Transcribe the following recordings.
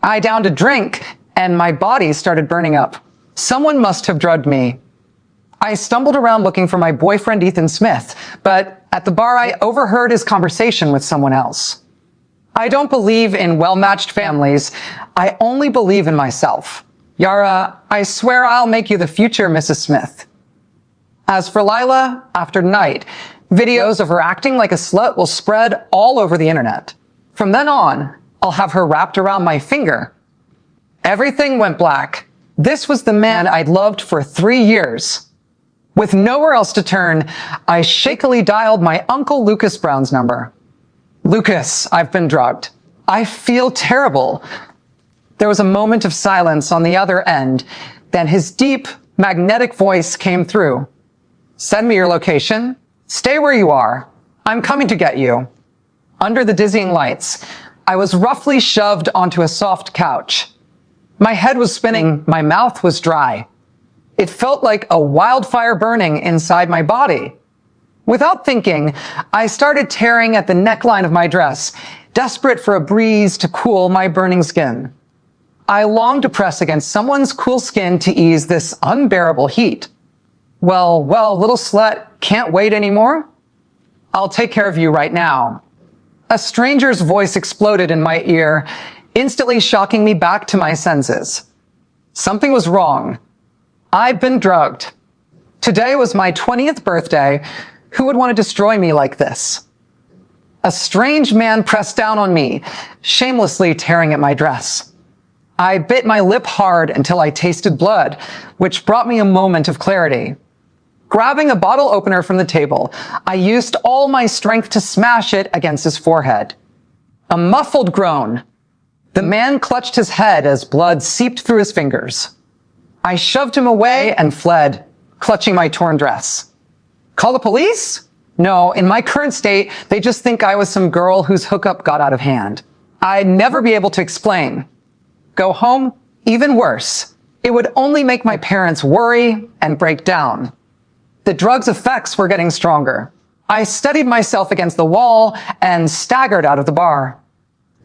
I downed a drink, and my body started burning up. Someone must have drugged me. I stumbled around looking for my boyfriend, Ethan Smith, but at the bar I overheard his conversation with someone else. I don't believe in well-matched families. I only believe in myself. Yara, I swear I'll make you the future Mrs. Smith. As for Lila, after tonight, videos of her acting like a slut will spread all over the internet. From then on, I'll have her wrapped around my finger. Everything went black. This was the man I'd loved for 3 years. With nowhere else to turn, I shakily dialed my Uncle Lucas Brown's number. Lucas, I've been drugged. I feel terrible. There was a moment of silence on the other end. Then his deep, magnetic voice came through. Send me your location. Stay where you are. I'm coming to get you. Under the dizzying lights, I was roughly shoved onto a soft couch. My head was spinning. My mouth was dry. It felt like a wildfire burning inside my body. Without thinking, I started tearing at the neckline of my dress, desperate for a breeze to cool my burning skin. I longed to press against someone's cool skin to ease this unbearable heat. Well, little slut, can't wait anymore? I'll take care of you right now. A stranger's voice exploded in my ear, instantly shocking me back to my senses. Something was wrong. I'd been drugged. Today was my 20th birthday. Who would want to destroy me like this? A strange man pressed down on me, shamelessly tearing at my dress. I bit my lip hard until I tasted blood, which brought me a moment of clarity. Grabbing a bottle opener from the table, I used all my strength to smash it against his forehead. A muffled groan. The man clutched his head as blood seeped through his fingers. I shoved him away and fled, clutching my torn dress. Call the police? No, in my current state, they just think I was some girl whose hookup got out of hand. I'd never be able to explain. Go home? Even worse. It would only make my parents worry and break down. The drug's effects were getting stronger. I steadied myself against the wall and staggered out of the bar.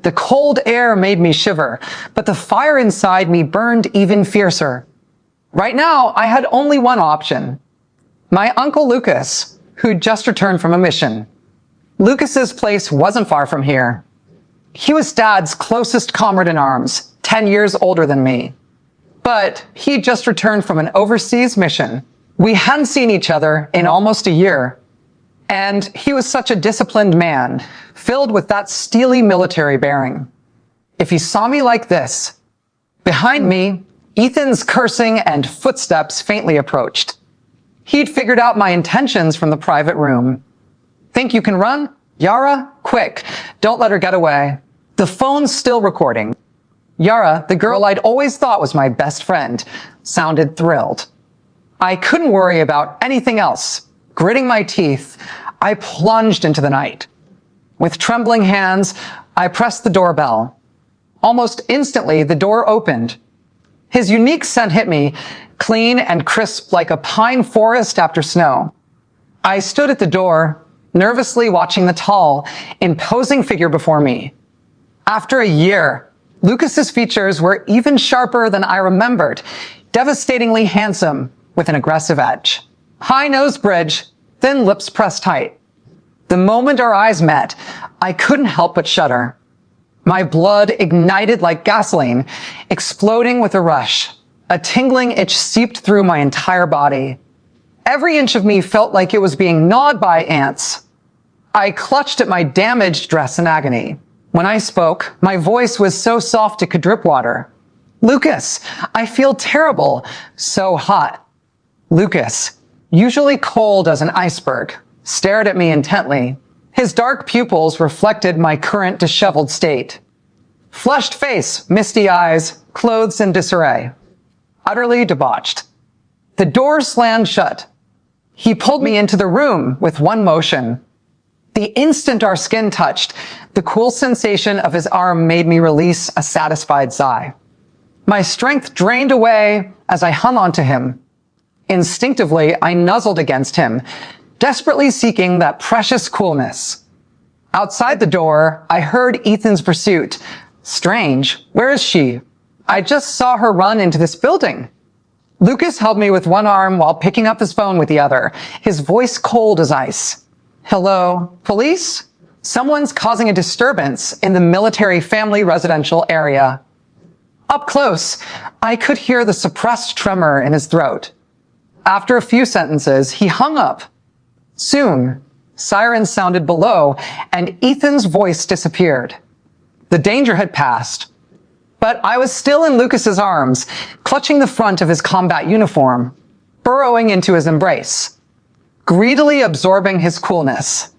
The cold air made me shiver, but the fire inside me burned even fiercer. Right now, I had only one option. My Uncle Lucas, who'd just returned from a mission. Lucas's place wasn't far from here. He was Dad's closest comrade in arms, 10 years older than me. But he'd just returned from an overseas mission. We hadn't seen each other in almost a year. And he was such a disciplined man, filled with that steely military bearing. If he saw me like this, behind me, Ethan's cursing and footsteps faintly approached. He'd figured out my intentions from the private room. Think you can run? Yara, quick, don't let her get away. The phone's still recording. Yara, the girl I'd always thought was my best friend, sounded thrilled. I couldn't worry about anything else. Gritting my teeth, I plunged into the night. With trembling hands, I pressed the doorbell. Almost instantly, the door opened. His unique scent hit me, clean and crisp like a pine forest after snow. I stood at the door, nervously watching the tall, imposing figure before me. After a year, Lucas's features were even sharper than I remembered, devastatingly handsome with an aggressive edge. High nose bridge, thin lips pressed tight. The moment our eyes met, I couldn't help but shudder. My blood ignited like gasoline, exploding with a rush. A tingling itch seeped through my entire body. Every inch of me felt like it was being gnawed by ants. I clutched at my damaged dress in agony. When I spoke, my voice was so soft it could drip water. Lucas, I feel terrible. So hot. Lucas, usually cold as an iceberg, stared at me intently. His dark pupils reflected my current disheveled state. Flushed face, misty eyes, clothes in disarray. Utterly debauched. The door slammed shut. He pulled me into the room with one motion. The instant our skin touched, the cool sensation of his arm made me release a satisfied sigh. My strength drained away as I hung onto him. Instinctively, I nuzzled against him, desperately seeking that precious coolness. Outside the door, I heard Ethan's pursuit, Strange. Where is she? I just saw her run into this building. Lucas held me with one arm while picking up his phone with the other, his voice cold as ice. Hello, police? Someone's causing a disturbance in the military family residential area. Up close, I could hear the suppressed tremor in his throat. After a few sentences, he hung up. Soon, sirens sounded below, and Ethan's voice disappeared. The danger had passed. But I was still in Lucas's arms, clutching the front of his combat uniform, burrowing into his embrace, greedily absorbing his coolness.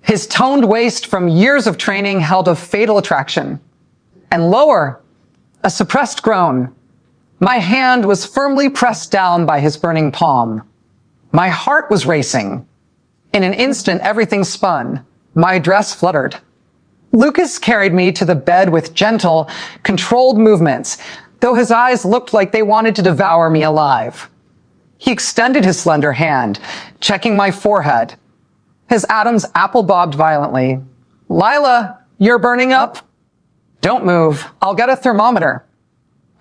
His toned waist from years of training held a fatal attraction. And lower, a suppressed groan. My hand was firmly pressed down by his burning palm. My heart was racing. In an instant, everything spun. My dress fluttered. Lucas carried me to the bed with gentle, controlled movements, though his eyes looked like they wanted to devour me alive. He extended his slender hand, checking my forehead. His Adam's apple bobbed violently. Lila, you're burning up. Don't move. I'll get a thermometer.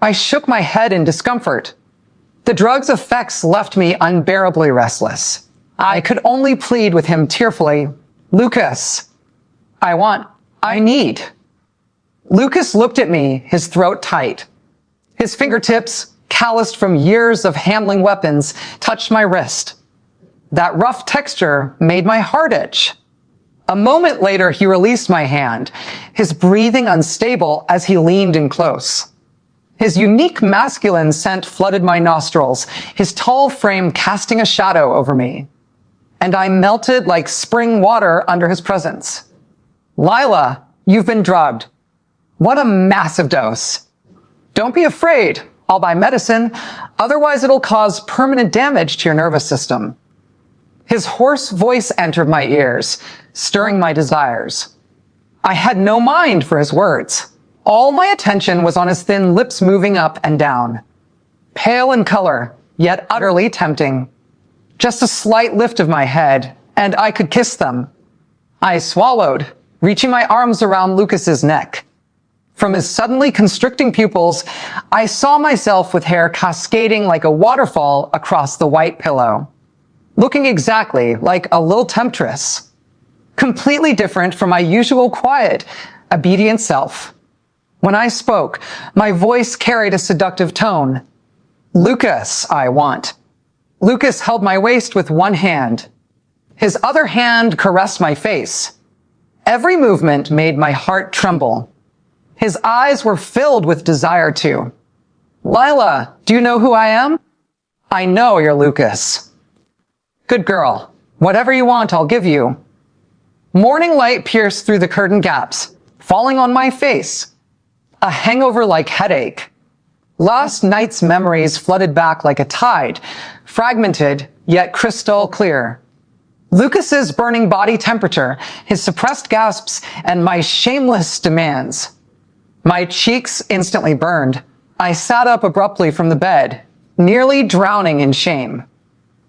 I shook my head in discomfort. The drug's effects left me unbearably restless. I could only plead with him tearfully. Lucas, I need. Lucas looked at me, his throat tight. His fingertips, calloused from years of handling weapons, touched my wrist. That rough texture made my heart itch. A moment later, he released my hand, his breathing unstable as he leaned in close. His unique masculine scent flooded my nostrils, his tall frame casting a shadow over me. And I melted like spring water under his presence. Lila, you've been drugged. What a massive dose. Don't be afraid. I'll buy medicine. Otherwise, it'll cause permanent damage to your nervous system. His hoarse voice entered my ears, stirring my desires. I had no mind for his words. All my attention was on his thin lips moving up and down. Pale in color, yet utterly tempting. Just a slight lift of my head, and I could kiss them. I swallowed, reaching my arms around Lucas's neck. From his suddenly constricting pupils, I saw myself with hair cascading like a waterfall across the white pillow, looking exactly like a little temptress, completely different from my usual quiet, obedient self. When I spoke, my voice carried a seductive tone. Lucas, I want. Lucas held my waist with one hand. His other hand caressed my face. Every movement made my heart tremble. His eyes were filled with desire to. Lila, do you know who I am? I know you're Lucas. Good girl. Whatever you want, I'll give you. Morning light pierced through the curtain gaps, falling on my face. A hangover-like headache. Last night's memories flooded back like a tide, fragmented yet crystal clear. Lucas's burning body temperature, his suppressed gasps, and my shameless demands. My cheeks instantly burned. I sat up abruptly from the bed, nearly drowning in shame.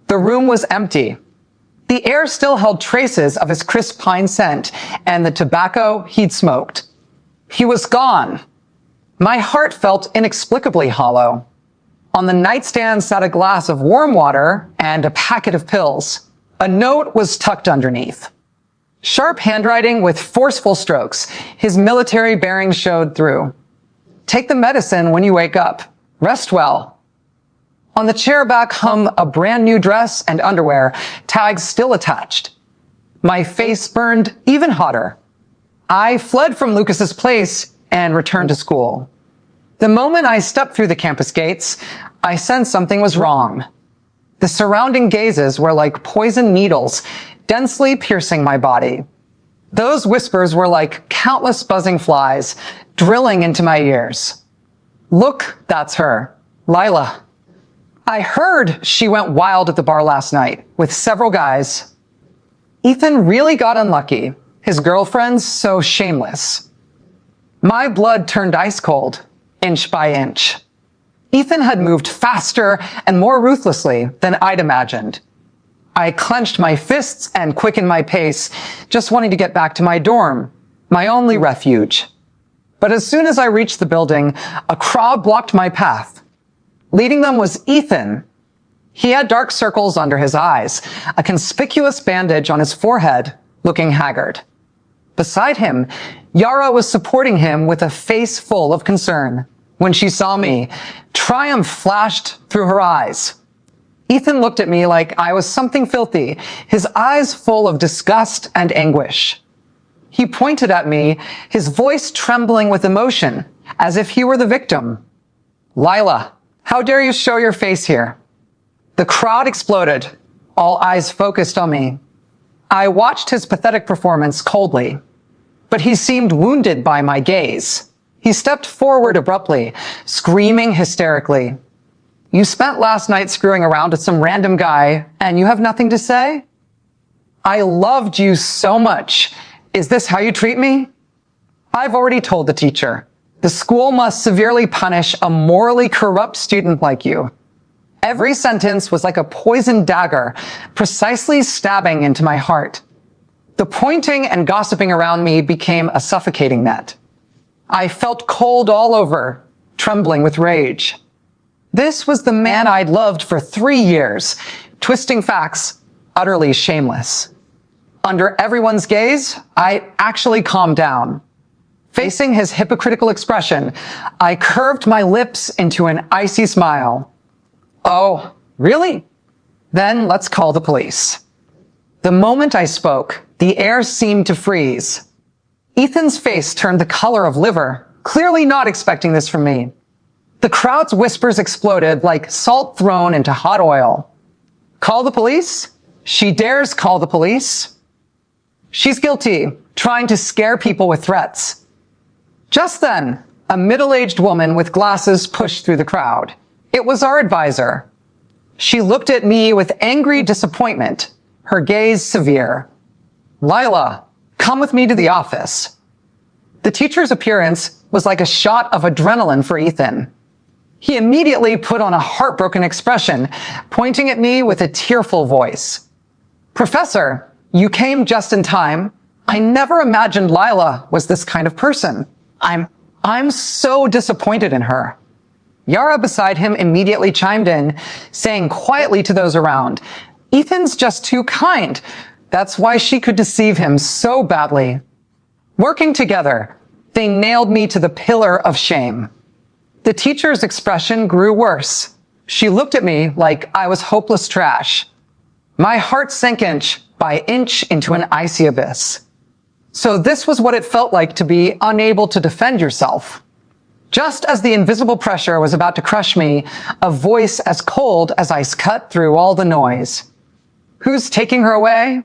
The room was empty. The air still held traces of his crisp pine scent and the tobacco he'd smoked. He was gone. My heart felt inexplicably hollow. On the nightstand sat a glass of warm water and a packet of pills. A note was tucked underneath. Sharp handwriting with forceful strokes, his military bearings showed through. Take the medicine when you wake up. Rest well. On the chair back hung a brand new dress and underwear, tags still attached. My face burned even hotter. I fled from Lucas's place and returned to school. The moment I stepped through the campus gates, I sensed something was wrong. The surrounding gazes were like poison needles, densely piercing my body. Those whispers were like countless buzzing flies, drilling into my ears. Look, that's her, Lila. I heard she went wild at the bar last night with several guys. Ethan really got unlucky. His girlfriend's so shameless. My blood turned ice cold, inch by inch. Ethan had moved faster and more ruthlessly than I'd imagined. I clenched my fists and quickened my pace, just wanting to get back to my dorm, my only refuge. But as soon as I reached the building, a crowd blocked my path. Leading them was Ethan. He had dark circles under his eyes, a conspicuous bandage on his forehead, looking haggard. Beside him, Yara was supporting him with a face full of concern. When she saw me, triumph flashed through her eyes. Ethan looked at me like I was something filthy, his eyes full of disgust and anguish. He pointed at me, his voice trembling with emotion, as if he were the victim. "Lila, how dare you show your face here?" The crowd exploded, all eyes focused on me. I watched his pathetic performance coldly, but he seemed wounded by my gaze. He stepped forward abruptly, screaming hysterically. "You spent last night screwing around with some random guy, and you have nothing to say? I loved you so much. Is this how you treat me?" I've already told the teacher. The school must severely punish a morally corrupt student like you. Every sentence was like a poisoned dagger, precisely stabbing into my heart. The pointing and gossiping around me became a suffocating net. I felt cold all over, trembling with rage. This was the man I'd loved for 3 years, twisting facts, utterly shameless. Under everyone's gaze, I actually calmed down. Facing his hypocritical expression, I curved my lips into an icy smile. "Oh, really? Then let's call the police." The moment I spoke, the air seemed to freeze. Ethan's face turned the color of liver, clearly not expecting this from me. The crowd's whispers exploded like salt thrown into hot oil. "Call the police? She dares call the police? She's guilty, trying to scare people with threats." Just then, a middle-aged woman with glasses pushed through the crowd. It was our advisor. She looked at me with angry disappointment, her gaze severe. "Lila, come with me to the office." The teacher's appearance was like a shot of adrenaline for Ethan. He immediately put on a heartbroken expression, pointing at me with a tearful voice. "Professor, you came just in time. I never imagined Lila was this kind of person. I'm so disappointed in her." Yara beside him immediately chimed in, saying quietly to those around, "Ethan's just too kind. That's why she could deceive him so badly." Working together, they nailed me to the pillar of shame. The teacher's expression grew worse. She looked at me like I was hopeless trash. My heart sank inch by inch into an icy abyss. So this was what it felt like to be unable to defend yourself. Just as the invisible pressure was about to crush me, a voice as cold as ice cut through all the noise. "Who's taking her away?"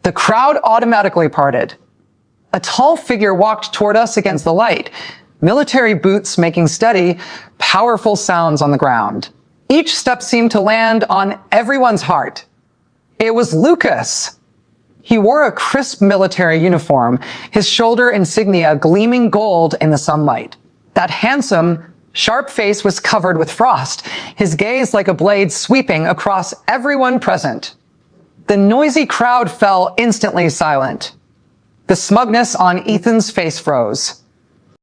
The crowd automatically parted. A tall figure walked toward us against the light, military boots making steady, powerful sounds on the ground. Each step seemed to land on everyone's heart. It was Lucas. He wore a crisp military uniform, his shoulder insignia gleaming gold in the sunlight. That handsome, sharp face was covered with frost, his gaze like a blade sweeping across everyone present. The noisy crowd fell instantly silent. The smugness on Ethan's face froze.